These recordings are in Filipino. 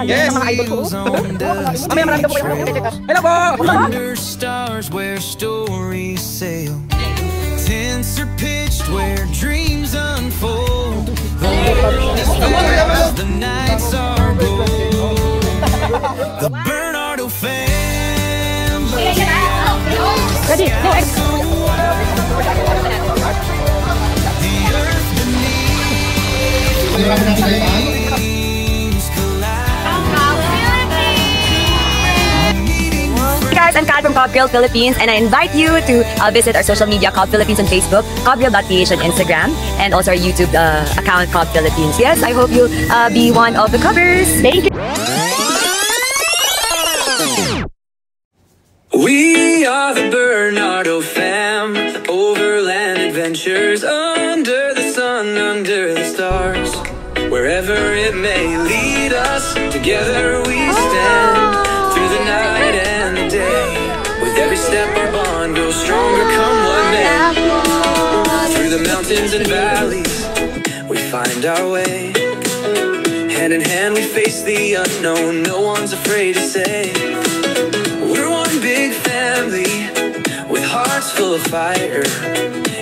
Yes! Sa mga idol ko. Mamaya marami daw po kayo check up. Hello po! Under stars where stories sail, tents are pitched where dreams unfold. The nights are gold. The Bernardo family. Ready? No, The earth beneath waves collide. Hey guys, I'm Kat from Cobgirl Philippines, and I invite you to visit our social media, Cob Philippines on Facebook, cobgirl.ph on Instagram, and also our YouTube account, Cob Philippines. Yes, I hope you'll be one of the covers. Thank you. We are the Bernardo fam, overland adventures, under the sun, under the stars. Wherever it may lead us, together we stand, through the night and the day. With every step our bond grows stronger, come what may. Through the mountains and valleys, we find our way. Hand in hand we face the unknown, no one's afraid to say. We're one big family, with hearts full of fire.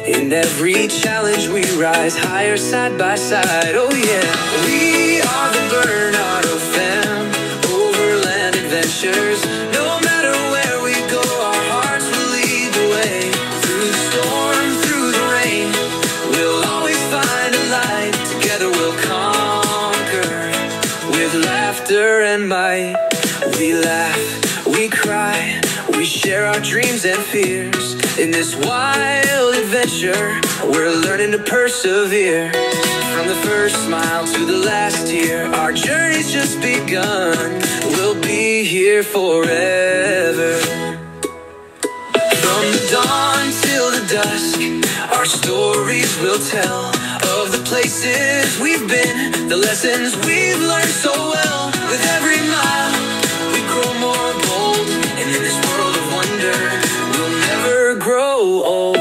In every challenge we rise higher, side by side, oh yeah. We are the Bernardo fam, overland adventures. No matter where we go, our hearts will lead the way. Through the storm, through the rain, we'll always find a light. Together we'll conquer, with laughter and might. We laugh, we cry, we share our dreams and fears. In this wild adventure, we're learning to persevere. From the first smile to the last tear, our journey's just begun. We'll be here forever. From the dawn till the dusk, our stories will tell of the places we've been, the lessons we've learned so well. With every mile we grow more bold, and in this world of wonder we'll never grow old.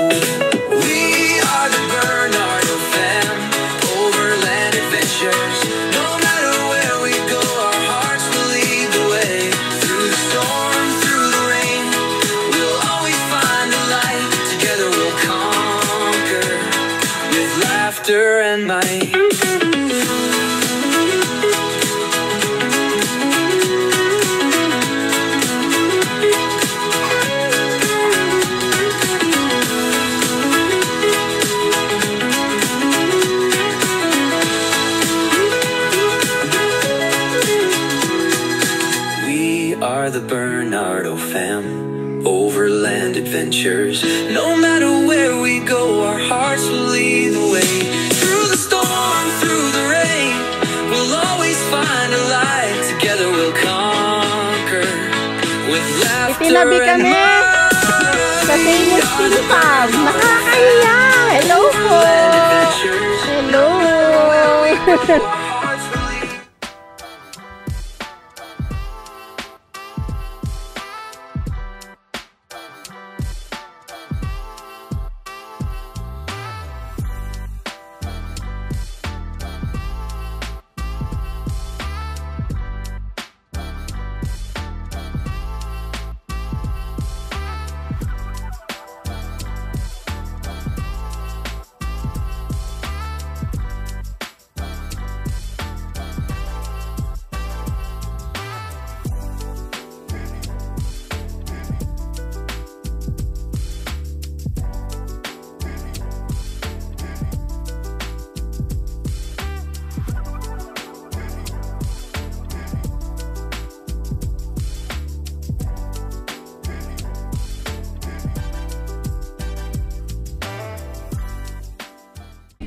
We are the Bernardo fam, overland adventures. No matter where we go, our hearts will lead the way. Through the storm, through the rain, we'll always find a light. Together we'll conquer, with laughter and might. The Bernardo fam, overland adventures. No matter where we go, our hearts will lead the way. Through the storm, through the rain, we'll always find a light. Together we'll conquer, with laughter and might. Sa famous Pilipan. Nakakahiya. Hello po. Hello.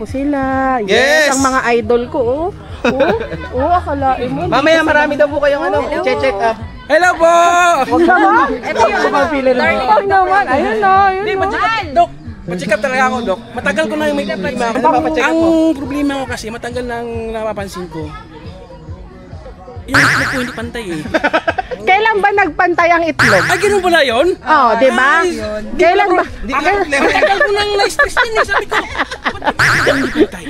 Po sila. Yes! Ang mga idol ko, oh. Akalain mo. Mamaya marami daw po kayong check up. Hello po! Huwag naman! Ito yung pagpili rin mo. Huwag naman! Ayun na! Hindi, Dok! Pa-check up talaga ako, Dok. Matagal ko na yung may problema. Ang problema ko kasi, matagal nang napapansin ko. Yung itlog ko hindi pantay eh. Kailan ba nagpantay ang itlog? Ay, ganun pala yun? Oo, di ba? Kailan ba? Matagal ko nang na-stress din eh. Sabi ko, ba't hindi pantay?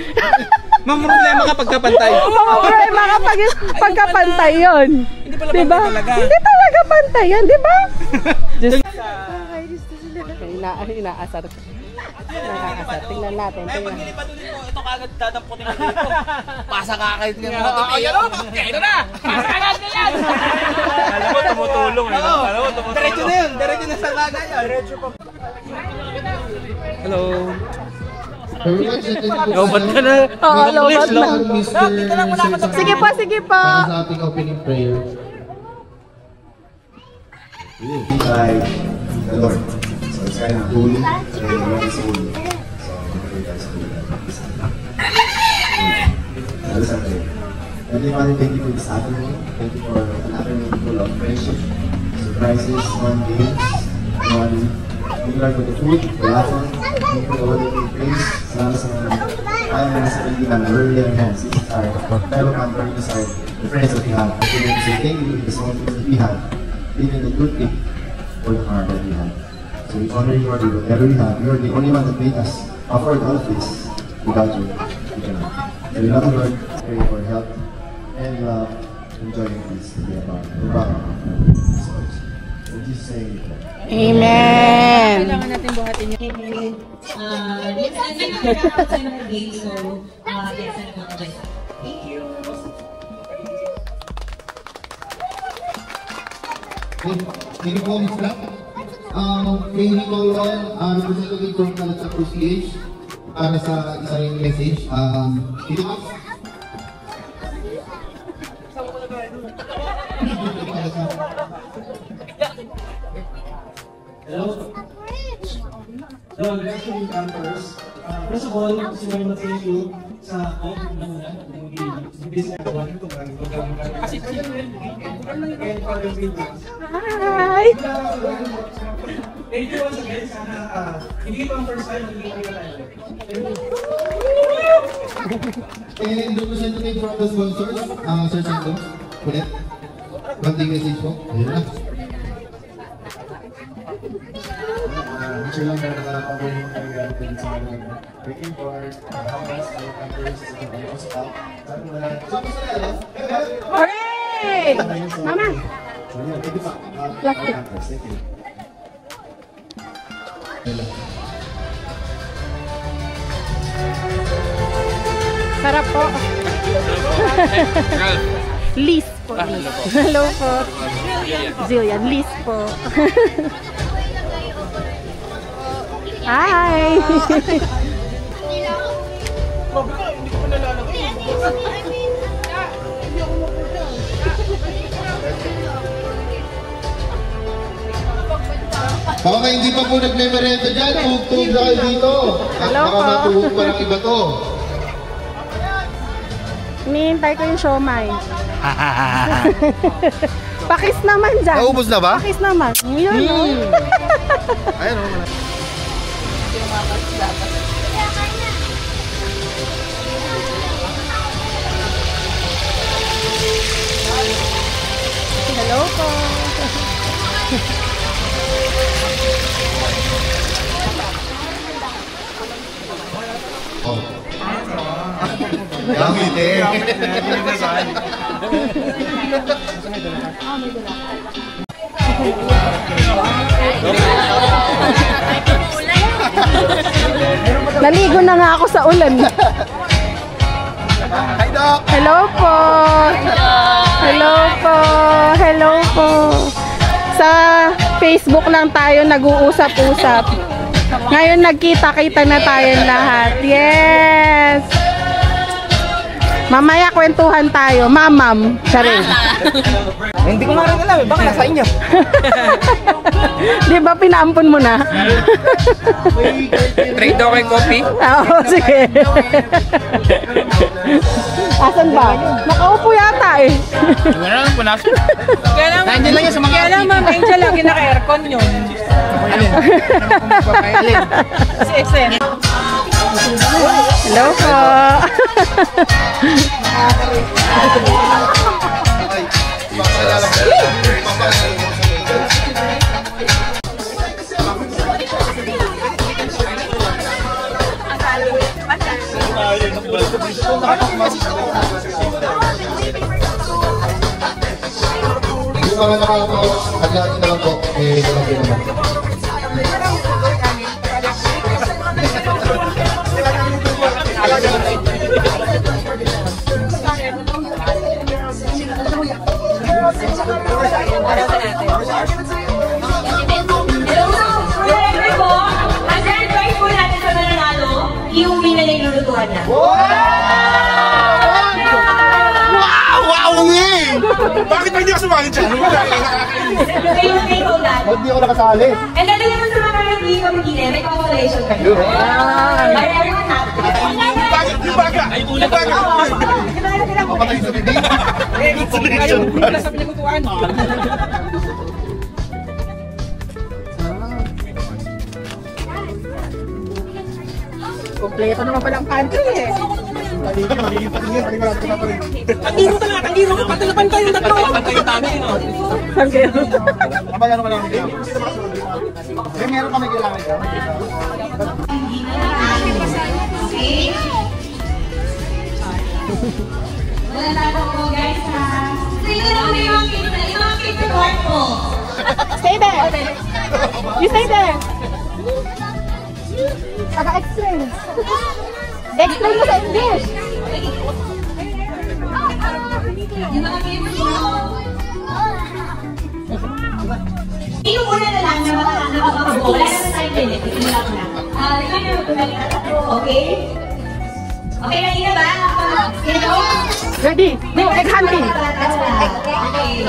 Mamroblema ka pagkapantay. Problema kapag pagkapantay yun. Hindi pala Diba? pantay talaga. Hindi talaga pantay yan, di ba? Inaasar. Nakakasar. Tingnan natin. Pag nilipat ulit mo, ito kagad dadamputin mo dito. Pasa kakait nga mga ito. Ayan o, kaya na! Pasa kagad na yan! Alam mo, tumutulong. Alam mo, tumutulong. Diretso na yun, diretso na sa laga yan. Diretso pa. Hello. Lobat ka na. Oo, lobat na. Dito lang muna ako. Sige po, sige po. Para sa ating opening prayer. By the Lord. So it's kind of holy and Lord is holy. So we guys do that. That is our prayer. Heavenly Father, thank you for this afternoon. Thank you for an afternoon full of friendship, surprises, fun games, and thank you Lord for the food, the laughter, thank you for the word that we praise. Salamat sa tayo na nasa pagiging ng earlier hands. This is our fellow companies, the friends that we have. Thank you for thank you for the small things that we have, even the good thing for the heart that we have. So we honor you, Lord, whatever we have. You are the only one that made us afford all of this. Without you, we cannot. So we love you, Lord. Pray for help and love and joy and peace to be about. So, in Jesus' name, Amen. Kailangan natin buhatin yung yes, and then we're outside of the gate, so yes, and I'm going. Thank you. Thank you po, Ms. Black. May recall representative from Kalachak PCH para sa isang message. Dito po. Hello. So, welcome campers. First of all, gusto ko naman thank you sa business one ito Hi! Thank you once again. Sana hindi ito ang first time hindi kayo tayo. And representative from the sponsors, Sir Sando, ulit. Konting message po. Ayun na. Sure lang na nakaka-cover yung nangyayari din sa mga breaking board, hamas, mga campers, mga hospital. Sabi mo na, Hooray! Mama! thank you pa. Plastic. Campers, thank you. Sarap po. Liz po. Hello po. Zillian, Liz po. Hi! Baka hindi pa po nagme-merenda dyan, tugtog na kayo dito. At Hello baka po. matuhog pa ng iba to. Hinihintay ko yung siomay. Pakis naman dyan. Naubos na ba? Pakis naman. Yun, no? Ayun o. Hello po. Oh. Gamit eh. Naligo na nga ako sa ulan. Hi, Doc! Hello po. Hello po. Hello po. Sa Facebook lang tayo nag-uusap-usap. Ngayon nagkita-kita na tayong lahat. Yes. Mamaya kwentuhan tayo. Mamam. Charing. Hindi ko nga rin alam, baka nasa inyo. Di ba pinaampon mo na? Trade daw kay coffee. Oo, sige. Asan ba? Nakaupo yata eh. Wala lang po nasa. Kaya lang, nandiyan lang yan sa mga kaya lang, Ma'am Angel, lagi naka-aircon yun. Si Exen. Hello po. Yung mga nakakapos, agad na lang po. Malaki naman. Iuwi na yung lulutuan na. Wow! Bakit hindi ako sumali dyan? Hindi ako nakasali. And then, naman sa mga hindi pamigilin, may congratulations kayo. Are everyone happy? Yung baga! Ay, yung baga! Papatay sa bibig. Sa pinagkutuan. Kompleto naman palang pantry eh. Tandiro talaga, tandiro ka. Patalapan tayo yung tatlo. Patay yung dami, no? Kabayan naman lang dito. Meron kami kailangan ka. Okay. Wala po guys ha. Sino na may mga paperwork po? Stay there. You stay there. Saka-explain. Explain mo sa English. Yung mga paperwork. Ikaw muna na lang na makakapag-go. Wala na time limit. Ito lang na. Okay? Okay na yun ba? Ready? Go, egg hunting. Okay.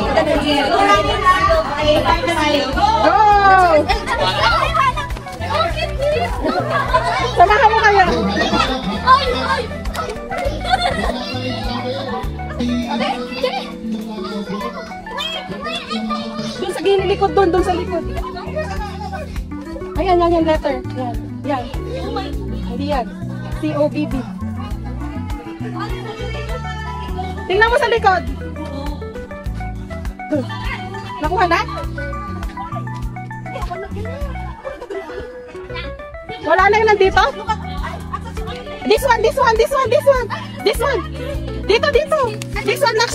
Go lang yun na. Okay, time na tayo. Go! Samahan mo kayo. Doon sa ginilikod doon sa likod. Ayan, yan, letter. Yan, yan. Hindi yan. C-O-B-B. Tingnan mo sa likod. Nakuha na? Wala na yung nandito? This one. This one. Dito. This one, Ax.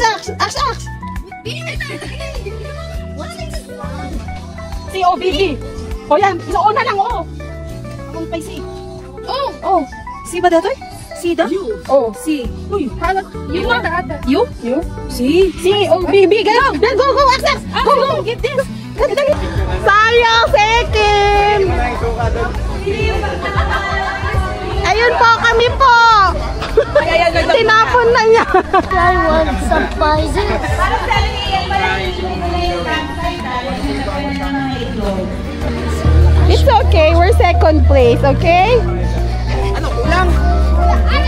C-O-B-B. O yan, una lang, o. Akong pa C. Oh. C ba dito? C daw? Oh, C. Uy, halat. You are the other. You? C. C-O-B-B. Go, Ax. Go. Get this. Sayang, second. Ayun po, kami po. Tinapon na niya. I want some puzzles. It's okay, we're second place, okay? Ano, kulang?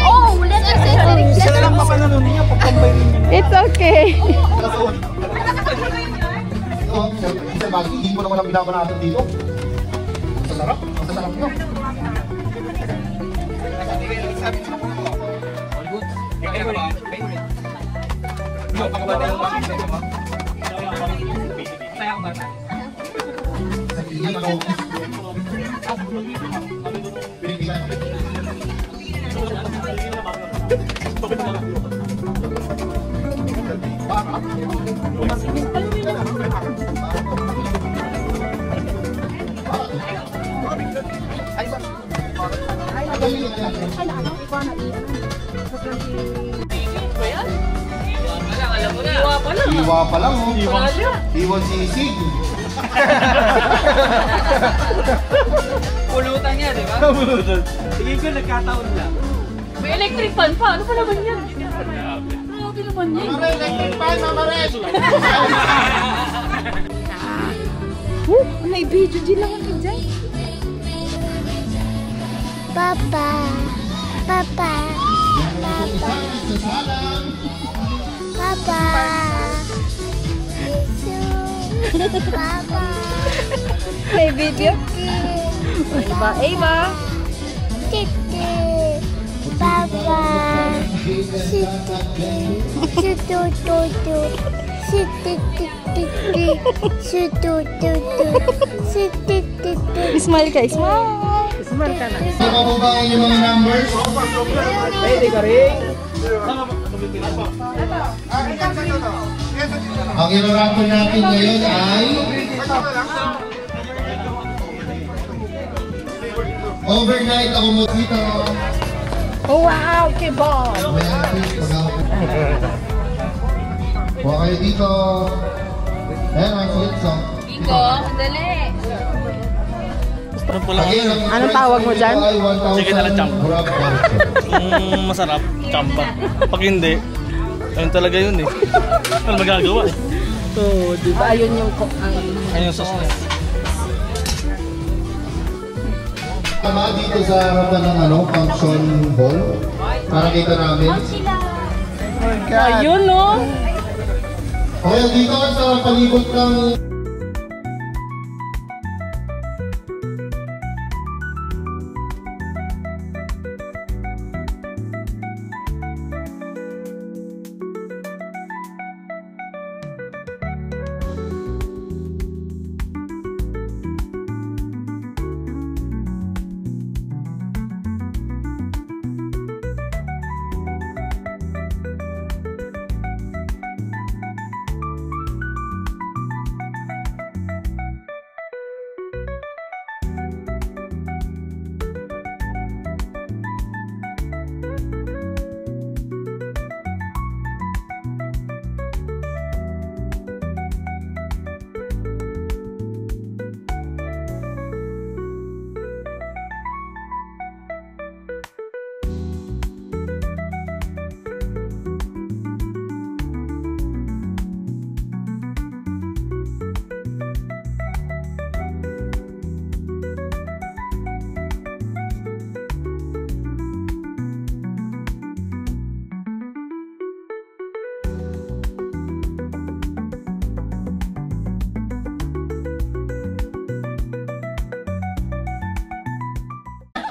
Oh, let us say Isa na lang papananon ninyo, pagkambay ninyo. It's okay. Hindi ko naman ang ginagawa natin dito. Masarap nyo. Iwa pa lang, oh. Iwan sisig. Pulutan niya, di ba? Tingin ko nagkataon lang. May electric fan pa, ano pa naman yan? Grabe naman yan. Mama electric fan, Mama Red. May video din lang ako dyan. Papa. Papa. May video. Eva. Titi. Papa. Smile ka, smile. Smile ka na. Napababayan yung mga numbers. Pwede ka rin. Ang irarapan natin ngayon ay overnight ako mo dito. Oh, wow, kebab! Huwag kayo dito. Ayan, ang sulit song. Bingo, dali! Anong tawag mo dyan? Chicken ala champa. Masarap, champa. Pag hindi, ayun talaga yun eh. Ano magagawa eh. So, di ba? Ayun yung ayun yung sauce na. Tama dito sa harapan ng function hall. Para kita namin. Ayun, no? Okay, dito sa palibot ng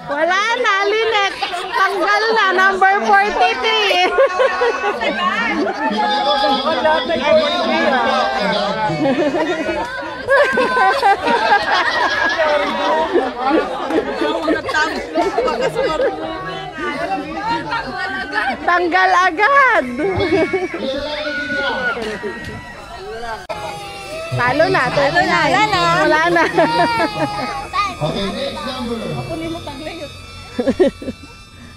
Wala na, Linet. Tanggal na, number 43. Wala tanggal agad. Talo na. Wala na. okay, next number.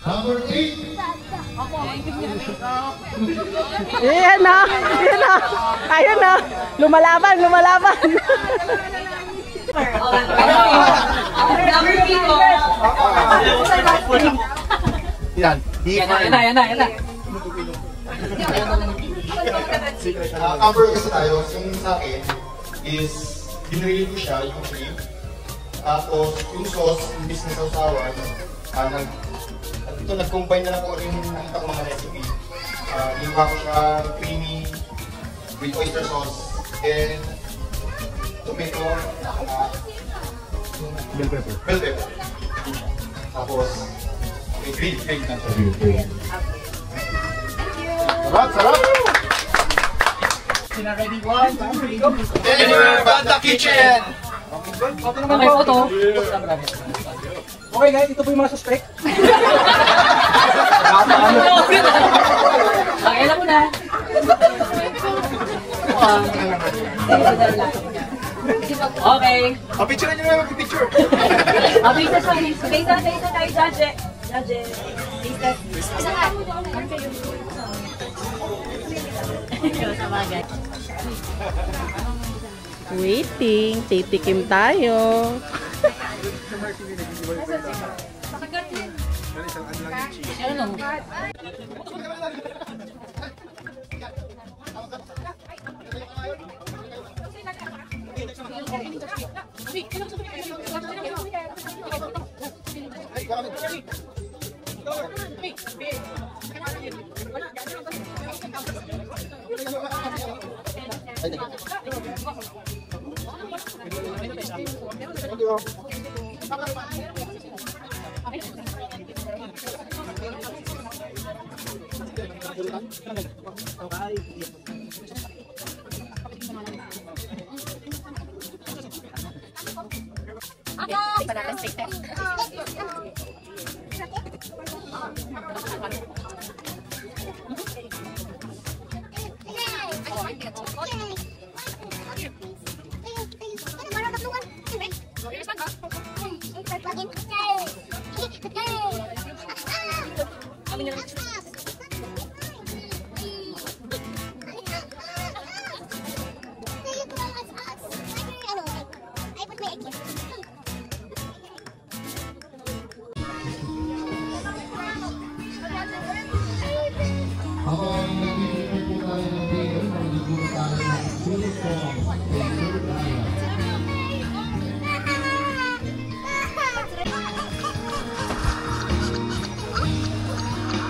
Number 8. Yan na. Ayun na. Lumalaban. Yan. Yan na. Cover kasi tayo. Yung sa akin is binili ko siya yung cream. Tapos yung sauce, imbis na sausawan, nag-combine na lang ko yung nakita ko mga recipe. Ginawa ko siya creamy with oyster sauce and tomato, bell pepper. Tapos may grilled egg na siya. Sarap! Ready? 1, 2, 3, go! Anywhere but the kitchen! Okay, photo. Okay guys, ito po yung mga suspect. Ilan mo na? Okay. Picture nyo na yung picture. Picture sa akin. Isa tayo, Judge. Waiting. Titikim tayo.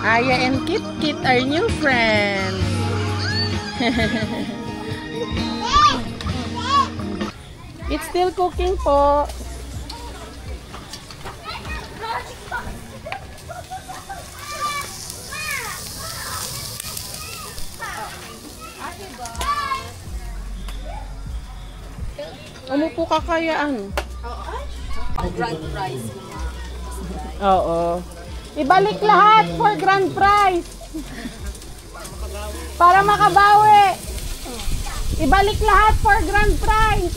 Aya and Kit Kit are new friends. It's still cooking po. Umupo ka kayaan. Grand prize. Oo. Ibalik lahat for grand prize. Para makabawi. Ibalik lahat for grand prize.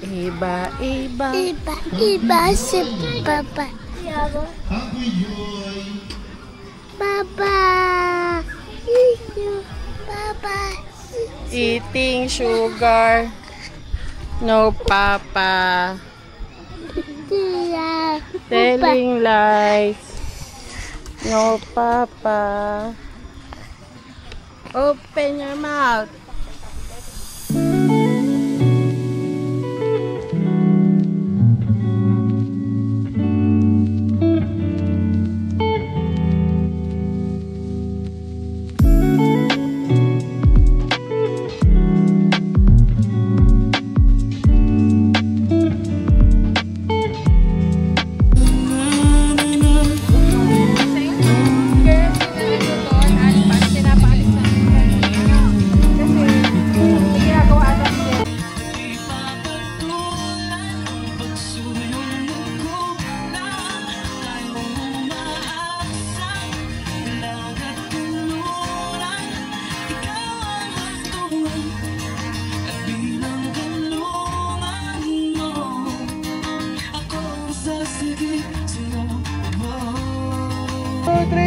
Iba, iba. Iba, iba si Papa. Papa. Papa. Eating sugar. No, Papa. Telling lies. No, Papa. Open your mouth.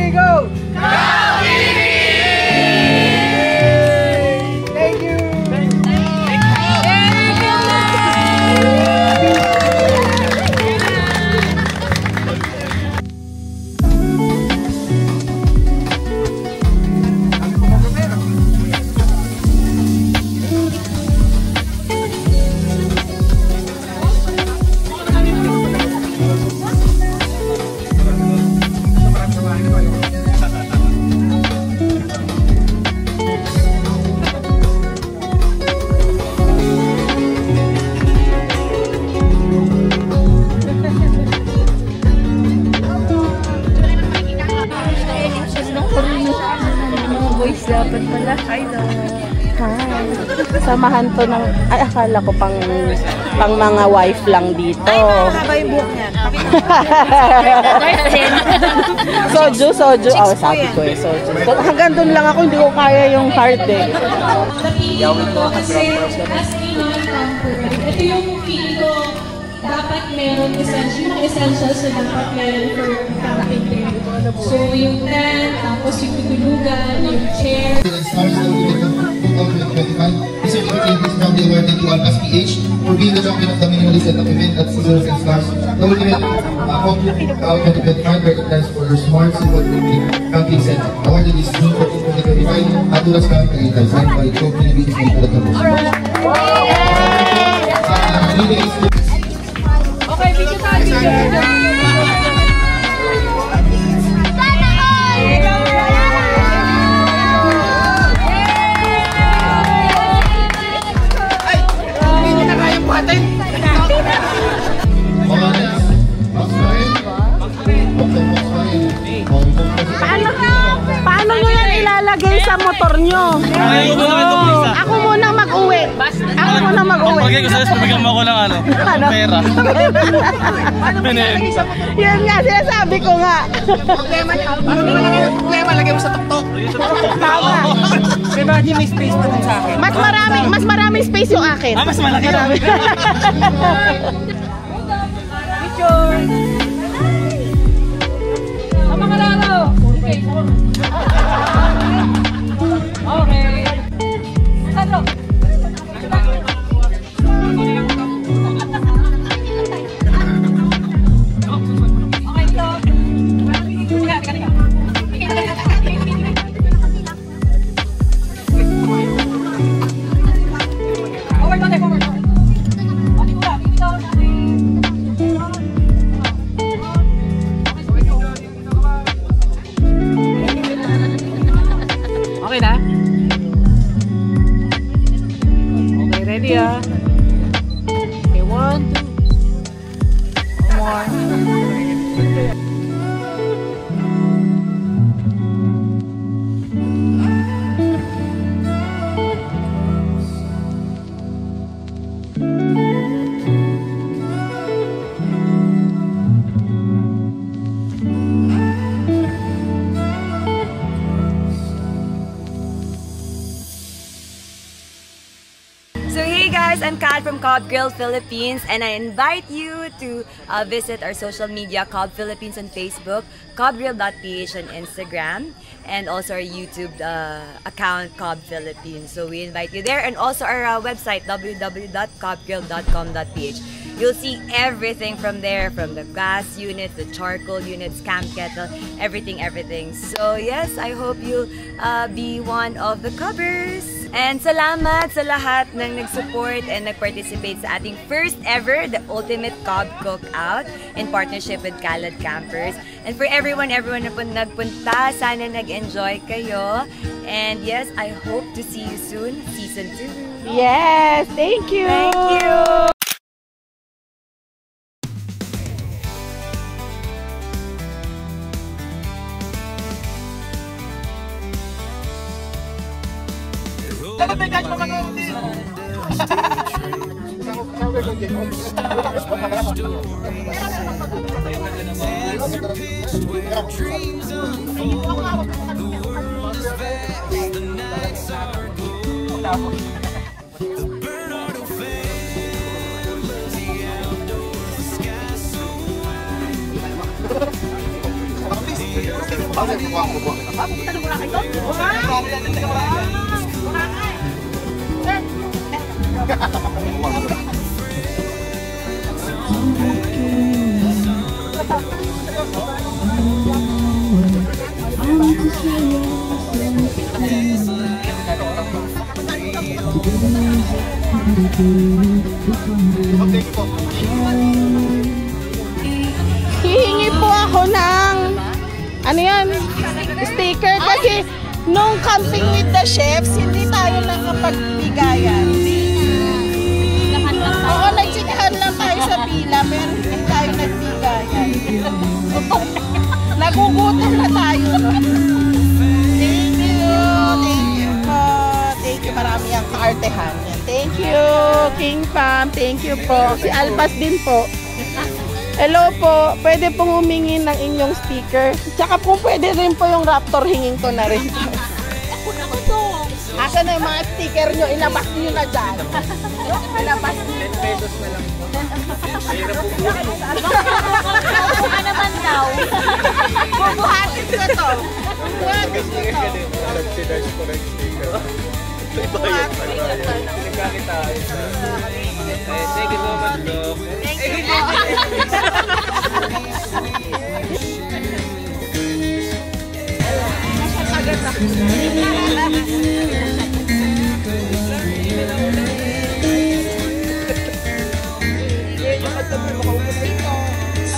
Go! Thank you! Dapat pala. Hi. Samahan to ng... Ay, akala ko pang mga wife lang dito. Ay, mahaba yung buhok niya. Soju. Oh, sabi ko eh, soju. So, hanggang doon lang ako, hindi ko kaya yung hard eh. Kasi, as Pinoy camper, ito yung feeling ko, dapat meron essentials na dapat meron for camping trip. So, yung tent, tapos yung tutulugan, yung chair. This certificate is proudly awarded to Alpas PH for being the champion of the minimalist setup event at Scissors and Stars. The ultimate compliment of 2025 recognized for your smart, simple, camping setup. Awarded is June 14, 2025 at Dulas Camp Tagaytay, signed by Joe Philippines and Nicola Campos. Okay, video tayo. Paano nyo yan ilalagay sa motor nyo? Ako muna mag-uwi. Pagkakay ko sa'yo, pabigyan mo ako ng pera. Yan nga, sinasabi ko nga. Problema, lagay mo sa tuktok. Lagi may space pa dun sa akin. Mas maraming space yung akin. Ah, mas malaki yun. Picture! Tama ka lang ako. Okay. Okay. Sandro! Okay, ito. Okay na? Okay, ready ah. Okay, 1, 2. One more. So hey guys, I'm Kat from Cobb Grill Philippines, and I invite you to visit our social media, Cobb Philippines on Facebook, cobbgrill.ph on Instagram, and also our YouTube account, Cobb Philippines. So we invite you there, and also our website, www.cobbgrill.com.ph. You'll see everything from there, from the gas units, the charcoal units, camp kettle, everything. So yes, I hope you'll be one of the Cobbers. And salamat sa lahat ng nag-support and nag-participate sa ating first ever, the Ultimate Cobb Cookout in partnership with Calad Campers. And for everyone na po nagpunta, sana nag-enjoy kayo. And yes, I hope to see you soon, Season 2. Yes, thank you! Thank you! Hihingi po ako ng ano yan, sticker kasi nung camping with the chefs, hindi tayo nakapagbigayan. Oo, nagsikahan lang tayo sa pila, pero hindi tayo nagbigayan. Nagugutom na tayo. Thank you po. Thank you, marami ang kaartehan. Thank you, King Pam. Thank you po. Si Alpas din po. Hello po, pwede pong humingi ng inyong sticker. Tsaka po pwede rin po yung Raptor, hingin ko na rin. Asa na yung mga sticker nyo? Ilabas nyo na dyan. Ilabas nyo. 10 pesos na lang. Mahirap po po. Ano naman daw? Bubuhatin ko to. Bubuhatin ko to. Subsidize ko ng sticker. Pinagkakitaan. Thank you so much, Doc. Thank you.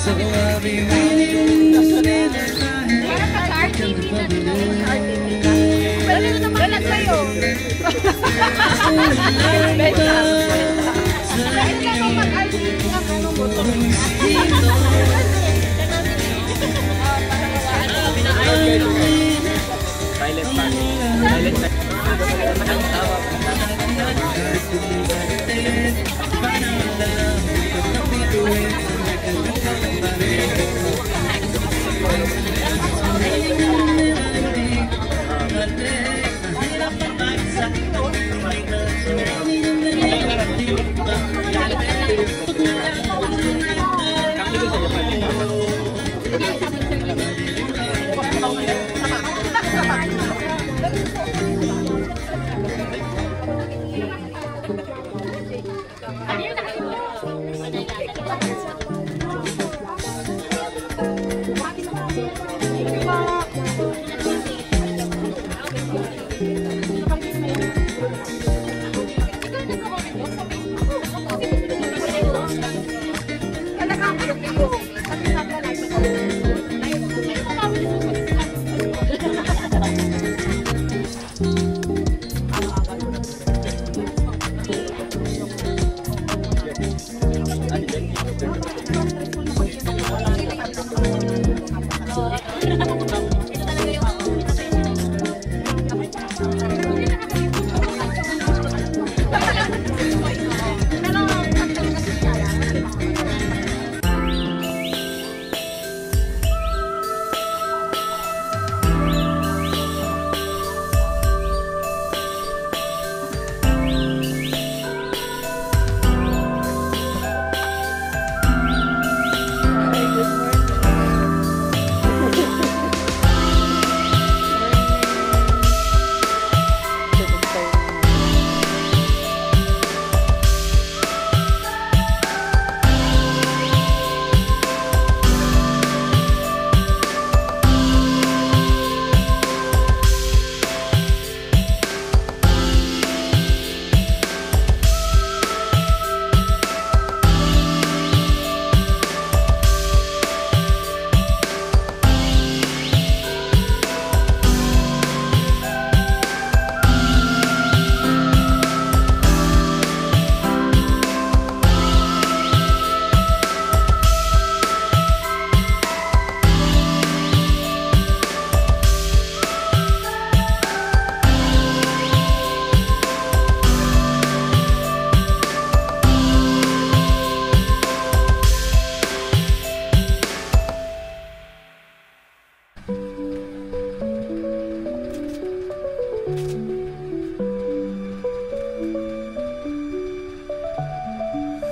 So I'll be waiting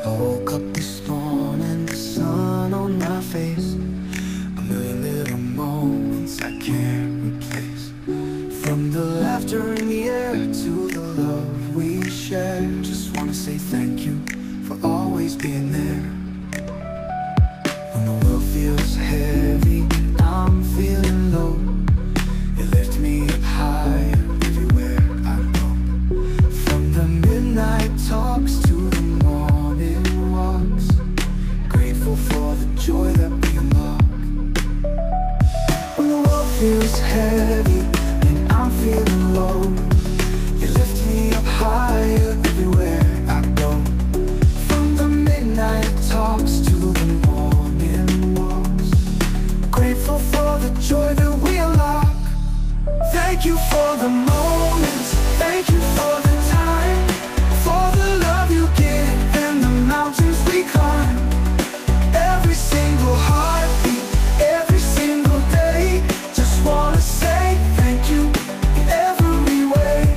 Woke up this morning, the sun on my face. A million little moments I can't replace. From the laughter in the air to the love we share. Just wanna say thank you for always being there. When the world feels heavy, I'm feeling low. You lift me up higher everywhere I go. From the midnight talks to the morning walks, grateful for the joy that we unlock. When the world feels heavy and I'm feeling low, you lift me up higher everywhere I go. From the midnight talks to the morning walks, grateful for the joy that we unlock. Thank you for the moments, thank you for the time, for the love you give and the mountains we climb. Every single heartbeat, every single day, just wanna say thank you in every way.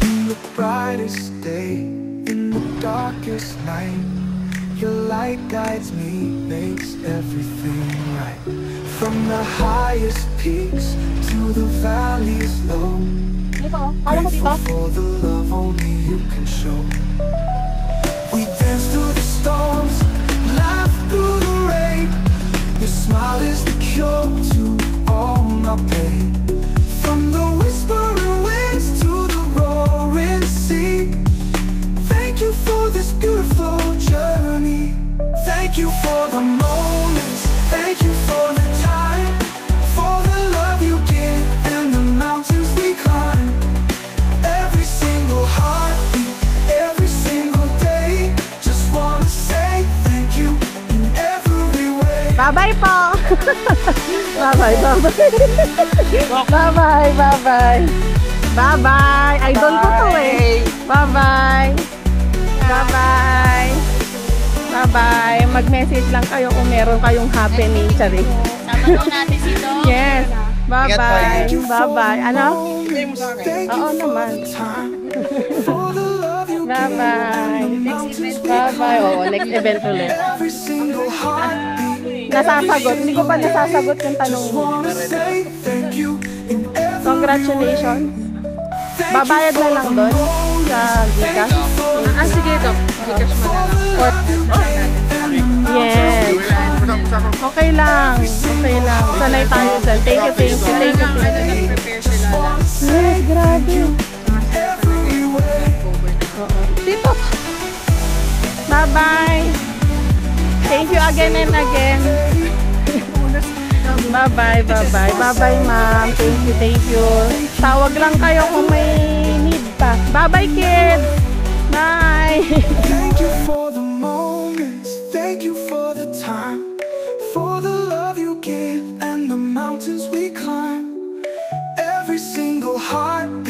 In the brightest day, in the darkest night, your light guides me, makes everything right. From the highest peaks to the valleys low, grateful for the love only you can show. We dance through the storms, laugh through the rain. Your smile is the cure to all my pain. From the whispering winds to the roaring sea, thank you for this beautiful journey. Thank you for the moments, thank you for the time, for the love you give and the mountains we climb. Every single heartbeat, every single day, just wanna say thank you in every way. Bye-bye po! Bye-bye, bye-bye. Bye-bye, bye-bye. Bye-bye. Idol ko to eh. Bye-bye. Bye-bye. Bye-bye. Mag-message lang kayo kung meron kayong happening. Sorry. Sama natin si Dom. Yes. Bye-bye. Bye-bye. Ano? Oo naman. Bye-bye. Bye-bye. Oo, next event ulit. Nasasagot. Hindi ko pa nasasagot yung tanong mo. Congratulations. Babayad na lang doon sa Gcash. Sige ito. Gcash mo na lang. Yes. Okay lang. Okay lang. Sanay tayo dyan. Thank you, thank you, thank you. Nag-prepare sila lang. Yes, grabe. Dito. Bye-bye. Thank you again and again. Bye-bye, bye-bye. Bye-bye, ma'am. Thank you, thank you. Tawag lang kayo kung may need pa. Bye-bye, kids. Bye. Thank you for the moments, thank you for the time, for the love you give and the mountains we climb. Every single heart